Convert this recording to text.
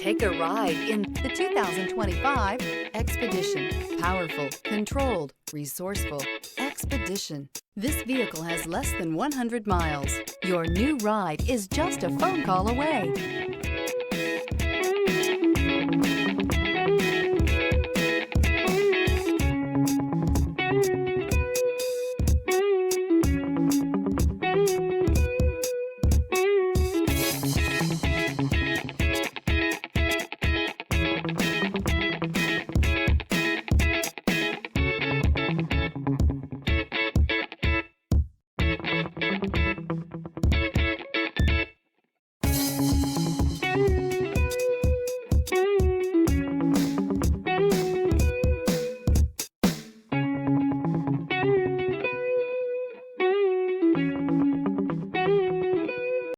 Take a ride in the 2025 Expedition. Powerful, controlled, resourceful. Expedition. This vehicle has less than 100 miles. Your new ride is just a phone call away.